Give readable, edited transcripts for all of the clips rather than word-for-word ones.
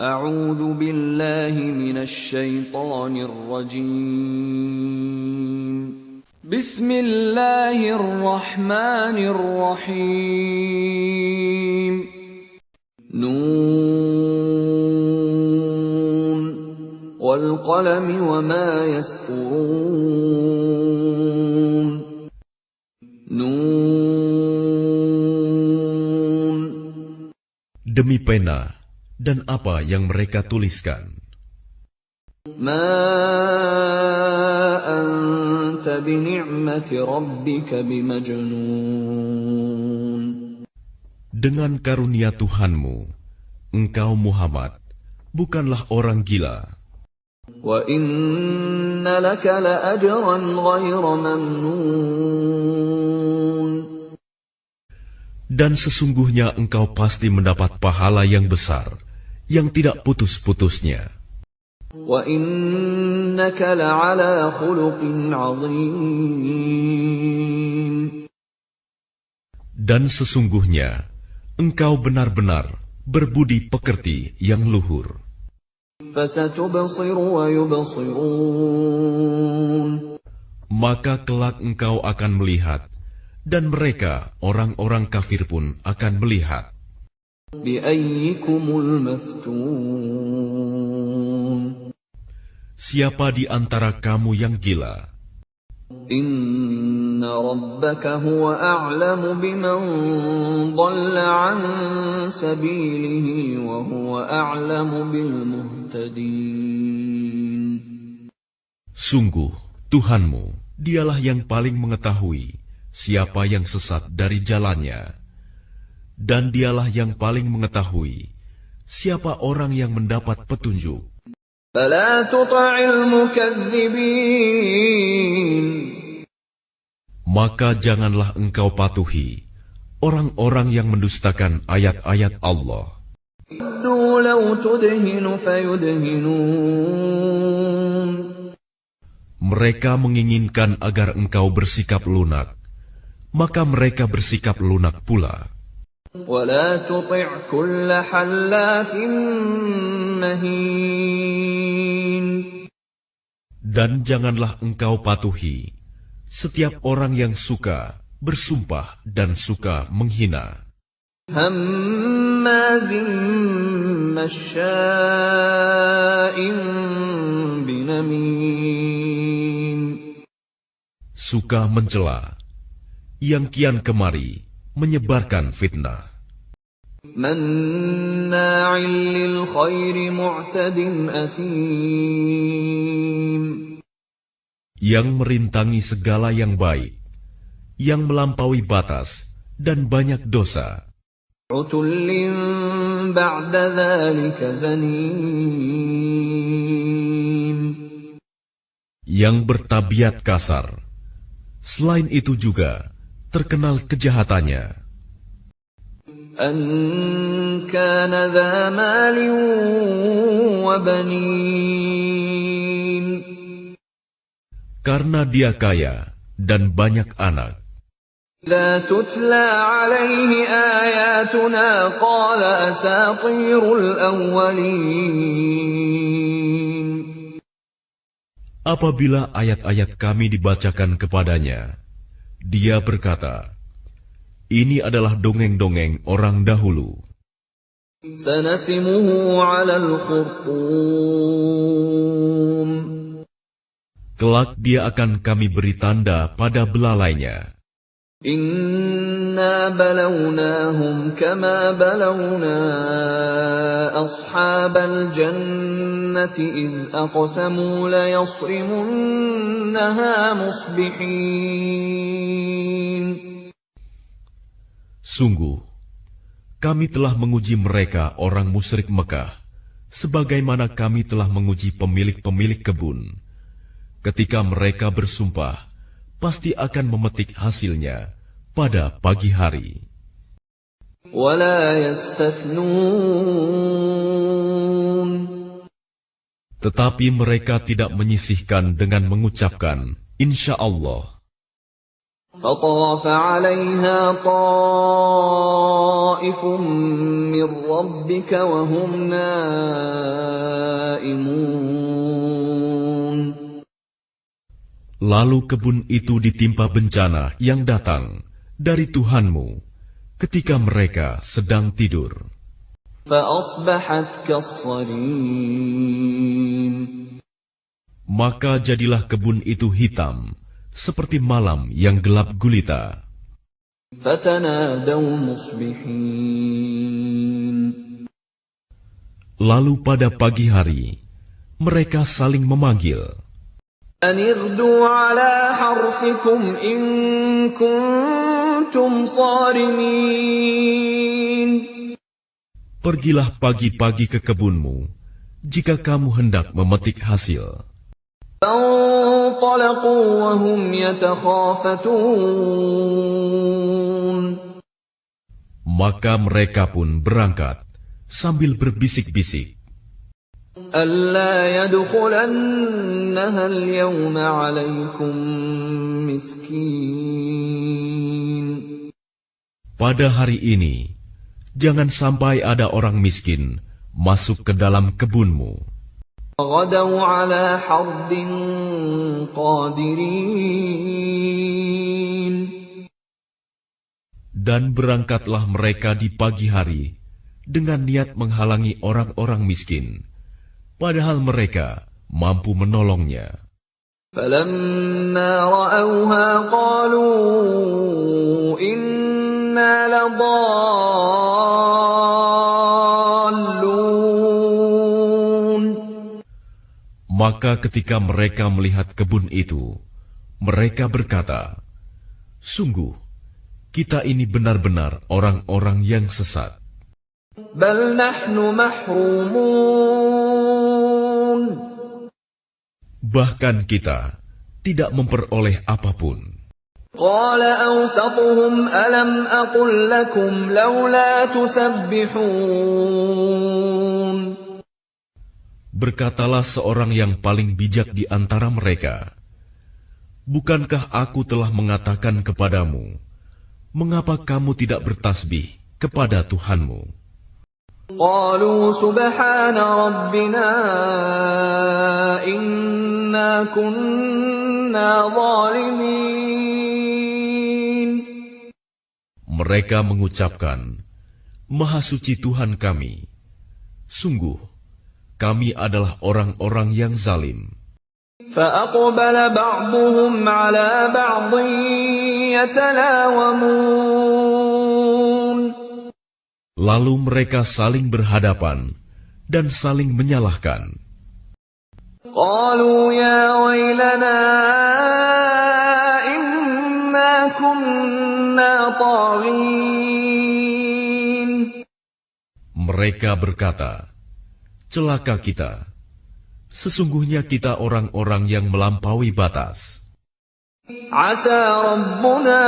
أعوذ بالله من الشيطان الرجيم. بسم الله الرحمن الرحيم. نون والقلم وما يسطرون. نون. Demi pena dan apa yang mereka tuliskan. ما أنت بنعمة ربك بمجنون. Dengan karunia Tuhanmu, engkau Muhammad bukanlah orang gila. وَإِنَّ لَكَ لَأَجْرًا غَيْرَ مَمْنُونٍ. Dan sesungguhnya engkau pasti mendapat pahala yang besar, yang tidak putus-putusnya. وَإِنَّكَ لَعَلَى خُلُقٍ عَظِيمٍ. Dan sesungguhnya engkau benar-benar berbudi pekerti yang luhur. فَسَتُبْصِرُ وَيُبْصِرُونَ. Maka kelak engkau akan melihat, dan mereka, orang-orang kafir pun akan melihat. بِأَيِّكُمُ الْمَفْتُونُ. Siapa di antara kamu yang gila? إِنَّ رَبَّكَ هُوَ أَعْلَمُ بِمَنْ ضَلَّ عَنْ سَبِيلِهِ وَهُوَ أَعْلَمُ بِالْمُهْتَدِينَ. Sungguh, Tuhanmu, dialah yang paling mengetahui siapa yang sesat dari jalannya, dan dialah yang paling mengetahui siapa orang yang mendapat petunjuk. فَلَا تُطِعِ الْمُكَذِّبِينَ. Maka janganlah engkau patuhi orang-orang yang mendustakan ayat-ayat Allah. وَدُّوا لَوْ تُدْهِنُ فَيُدْهِنُونَ. Mereka menginginkan agar engkau bersikap lunak, maka mereka bersikap lunak pula. وَلَا تُطِعْ كُلَّ حَلَّافٍ مَّهِينٍ. Dan janganlah engkau patuhi setiap orang yang suka bersumpah dan suka menghina. هَمَّازٍ مَّشَّاءٍ بِنَمِيمٍ. Suka mencela, yang kian kemari menyebarkan fitnah. مَنَّاعٍ لِّلْخَيْرِ مُعْتَدٍ أَثِيمٍ. Yang merintangi segala yang baik, yang melampaui batas dan banyak dosa. عُتُلٍّ بَعْدَ ذَلِكَ زَنِيمٍ. Yang bertabiat kasar, selain itu juga terkenal kejahatannya. أَن كَانَ ذَا مَالٍ وَبَنِينَ. Karena dia kaya dan banyak anak. إِذَا تُتْلَىٰ عَلَيْهِ آيَاتُنَا قَالَ أَسَاطِيرُ الْأَوَّلِينَ. Apabila ayat-ayat kami dibacakan kepadanya, dia berkata, ini adalah dongeng-dongeng orang dahulu. سَنَسِمُهُ عَلَى الْخُرْطُومِ. Kelak dia akan kami beri tanda pada belalainya. إِنَّا بَلَوْنَاهُمْ كَمَا بَلَوْنَا أَصْحَابَ الْجَنَّةِ إِذْ أَقْسَمُوا لَيَصْرِمُنَّهَا مُصْبِحِينَ. Sungguh, kami telah menguji mereka orang musyrik Mekah, sebagaimana kami telah menguji pemilik-pemilik kebun. Ketika mereka bersumpah, pasti akan memetik hasilnya pada pagi hari. وَلَا يَسْتَثْنُونَ. Tetapi mereka tidak menyisihkan dengan mengucapkan, Insya Allah. فطاف عليها طائف من ربك وهم نائمون. Lalu kebun itu ditimpa bencana yang datang dari Tuhanmu ketika mereka sedang tidur. فأصبحت كالصريم. Maka jadilah kebun itu hitam, seperti malam yang gelap gulita. فَتَنَادَوْا مُصْبِحِينَ. Lalu pada pagi hari, mereka saling memanggil, أَنِ اغْدُوا عَلَى حَرْثِكُمْ إِن كُنتُمْ صَارِمِينَ. pergilah pagi-pagi ke kebunmu, jika kamu hendak memetik hasil. فَانطَلَقُوا وَهُمْ يَتَخَافَتُونَ. Maka mereka pun berangkat sambil berbisik-bisik, أَلَّا يَدْخُلَنَّهَا الْيَوْمَ عَلَيْكُمْ مِسْكِينٌ. pada hari ini jangan sampai ada orang miskin masuk ke dalam kebunmu. غَدَوْا عَلَى حَرْدٍ قَادِرِينَ. Dan berangkatlah mereka di pagi hari dengan niat menghalangi orang-orang miskin, padahal mereka mampu menolongnya. فَلَمَّا رَأَوْهَا قَالُوا إِنَّا لَضَالُّونَ. Maka ketika mereka melihat kebun itu, mereka berkata, "Sungguh, kita ini benar-benar orang-orang yang sesat. بَلْ نَحْنُ مَحْرُومُونَ. Bahkan kita tidak memperoleh apapun." قَالَ أَوْسَطُهُمْ أَلَمْ أَقُل لَّكُمْ لَوْلَا تُسَبِّحُونَ. Berkatalah seorang yang paling bijak di antara mereka, "Bukankah aku telah mengatakan kepadamu, mengapa kamu tidak bertasbih kepada Tuhanmu?" قَالُوا سُبْحَانَ رَبِّنَا إِنَّا كُنَّا ظَالِمِينَ. Mereka mengucapkan, "Maha suci Tuhan kami, sungguh kami adalah orang-orang yang zalim." فَأَقْبَلَ بَعْضُهُمْ عَلَى بَعْضٍ يَتَلَاوَمُونَ. Lalu mereka saling berhadapan dan saling menyalahkan. قَالُوا يَا وَيْلَنَا إِنَّا كُنَّا طَاغِينَ. Mereka berkata, "Celaka kita, sesungguhnya kita orang-orang yang melampaui batas. عَسَى رَبُّنَا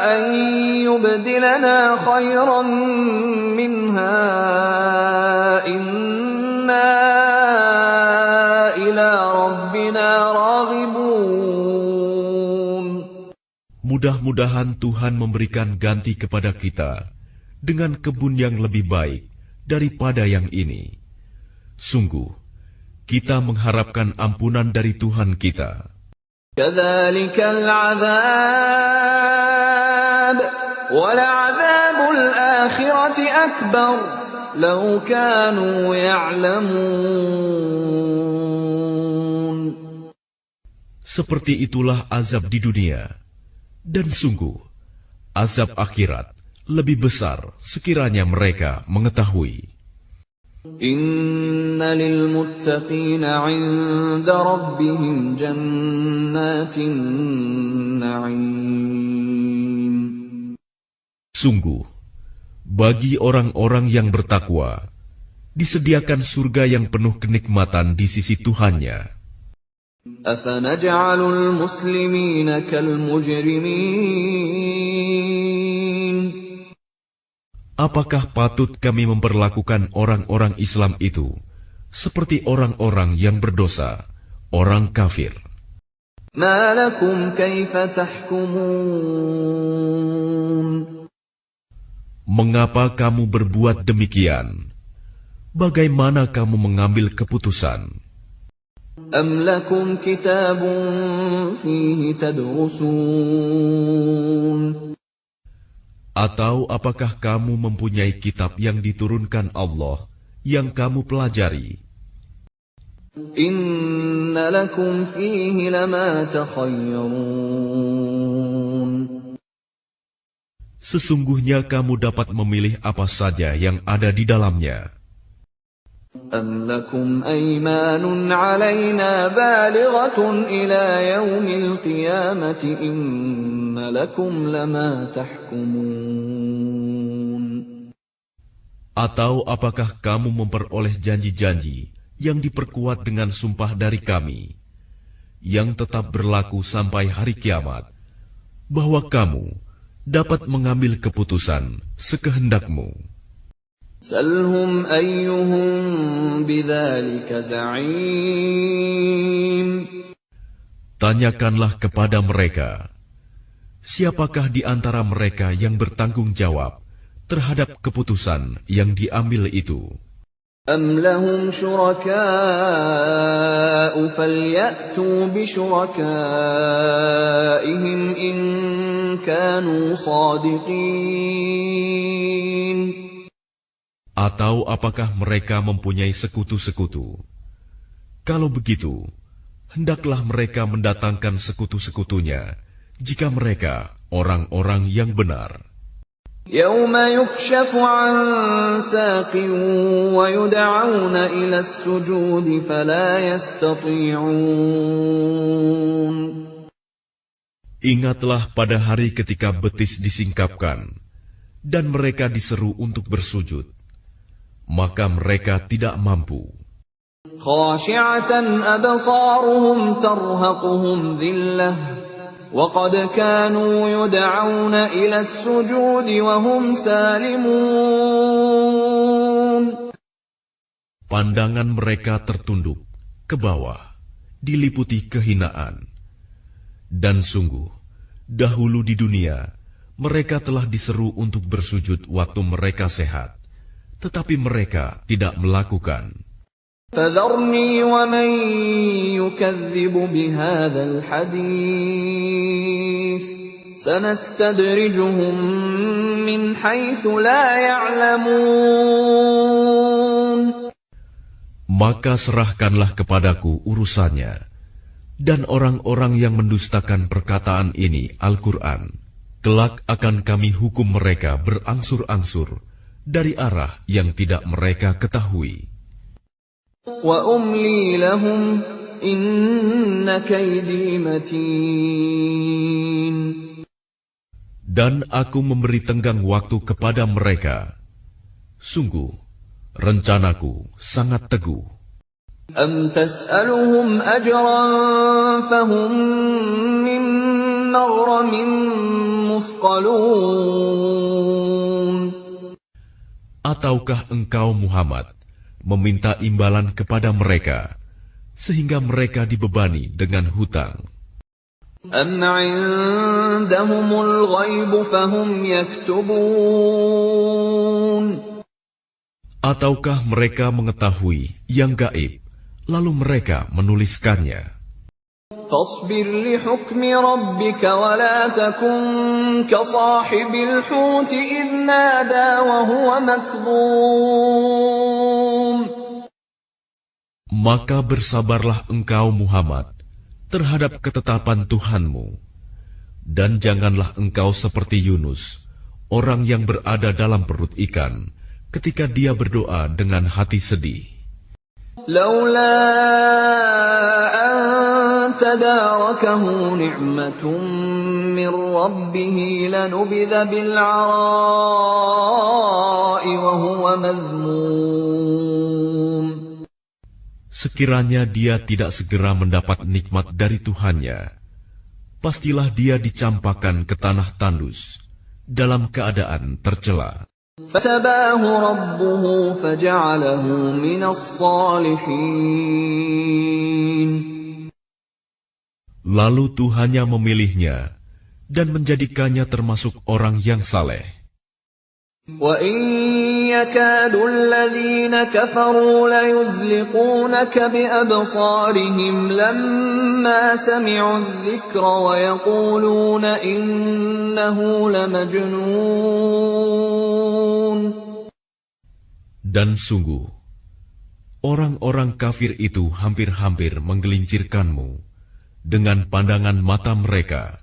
أَن يُبْدِلَنَا خَيْرًا مِّنْهَا إِنَّا إِلَىٰ رَبِّنَا رَاغِبُونَ. Mudah-mudahan Tuhan memberikan ganti kepada kita dengan kebun yang lebih baik daripada yang ini. Sungguh, kita mengharapkan ampunan dari Tuhan kita." كَذَٰلِكَ الْعَذَابُ وَلَعَذَابُ الْآخِرَةِ أَكْبَرُ لَوْ كَانُوا يَعْلَمُونَ. Seperti itulah azab di dunia, dan sungguh, azab akhirat lebih besar sekiranya mereka mengetahui. إِنَّ لِلْمُتَّقِينَ عِندَ رَبِّهِمْ جَنَّاتِ النَّعِيمِ. Sungguh, bagi orang-orang yang bertakwa, disediakan surga yang penuh kenikmatan di sisi Tuhannya. أَفَنَجْعَلُ الْمُسْلِمِينَ كَالْمُجْرِمِينَ. Apakah patut kami memperlakukan orang-orang Islam itu seperti orang-orang yang berdosa, orang kafir? ما لكم كيف تحكمون Mengapa kamu berbuat demikian? Bagaimana kamu mengambil keputusan? أم لكم كتاب فيه تدرسون Atau apakah kamu mempunyai kitab yang diturunkan Allah yang kamu pelajari? إن لكم فيه لما تخيرون Sesungguhnya kamu dapat memilih apa saja yang ada di dalamnya. أم لكم أيمان علينا بالغة إلى يوم القيامة إن لكم لما تحكمون Atau apakah kamu memperoleh janji-janji yang diperkuat dengan sumpah dari kami, yang tetap berlaku sampai hari kiamat, bahwa kamu dapat mengambil keputusan sekehendakmu. سلهم أيهم بذلك زعيم Tanyakanlah kepada mereka, siapakah di antara mereka yang bertanggung jawab terhadap keputusan yang diambil itu? أم لهم شركاء فليأتوا بشركائهم إن كانوا صادقين Atau apakah mereka mempunyai sekutu-sekutu? Kalau begitu, hendaklah mereka mendatangkan sekutu-sekutunya jika mereka orang-orang yang benar. يوم يكشف عن ساق ويدعون إلى السجود فلا يستطيعون Ingatlah pada hari ketika betis disingkapkan dan mereka diseru untuk bersujud, maka mereka tidak mampu. خاشعة أبصارهم ترهقهم ذلة وقد كانوا يدعون إلى السجود وهم سالمون Pandangan mereka tertunduk ke bawah, diliputi kehinaan. Dan sungguh, dahulu di dunia, mereka telah diseru untuk bersujud waktu mereka sehat, tetapi mereka tidak melakukan. فذرني ومن يكذب بهذا الحديث سنستدرجهم من حيث لا يعلمون Maka serahkanlah kepadaku urusannya, dan orang-orang yang mendustakan perkataan ini, Al-Quran, kelak akan kami hukum mereka berangsur-angsur dari arah yang tidak mereka ketahui. وأملي لهم إن كيدي متين Dan aku memberi tenggang waktu kepada mereka. Sungguh, rencanaku sangat teguh. أم تسألهم أجرا فهم من مغرم مثقلون Ataukah engkau Muhammad meminta imbalan kepada mereka, sehingga mereka dibebani dengan hutang? أم عندهم الغيب فهم يكتبون Ataukah mereka mengetahui yang gaib, lalu mereka menuliskannya? فاصبر لحكم ربك ولا تكن كصاحب الحوت إذ نادى وهو مكظوم Maka bersabarlah engkau Muhammad terhadap ketetapan Tuhanmu, dan janganlah engkau seperti Yunus, orang yang berada dalam perut ikan, ketika dia berdoa dengan hati sedih. لولا أن تداركه نعمة من ربه لنبذ بالعراء وهو مذموم Sekiranya dia tidak segera mendapat nikmat dari Tuhannya, pastilah dia dicampakkan ke tanah tandus dalam keadaan tercela. فَتَبَاهُ رَبُّهُ فَجَعَلَهُ مِنَ الصَّالِحِينَ Lalu Tuhannya memilihnya dan menjadikannya termasuk orang yang saleh. وَإِنْ يَكَادُ الَّذِينَ كَفَرُوا لَيُزْلِقُونَكَ بِأَبْصَارِهِمْ لَمَّا سَمِعُوا الذِّكْرَ وَيَقُولُونَ إِنَّهُ لَمَجْنُونٌ. Dan sungguh, orang-orang kafir itu hampir-hampir menggelincirkanmu dengan pandangan mata mereka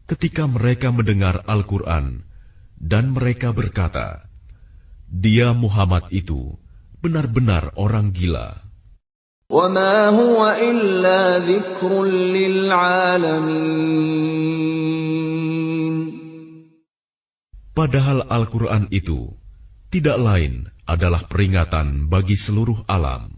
ketika mereka mendengar Al-Quran, dan mereka berkata, "Dia Muhammad itu benar-benar orang gila." وَمَا هُوَ إِلَّا ذِكْرٌ لِّلْعَالَمِينَ. Padahal Al-Quran itu tidak lain adalah peringatan bagi seluruh alam.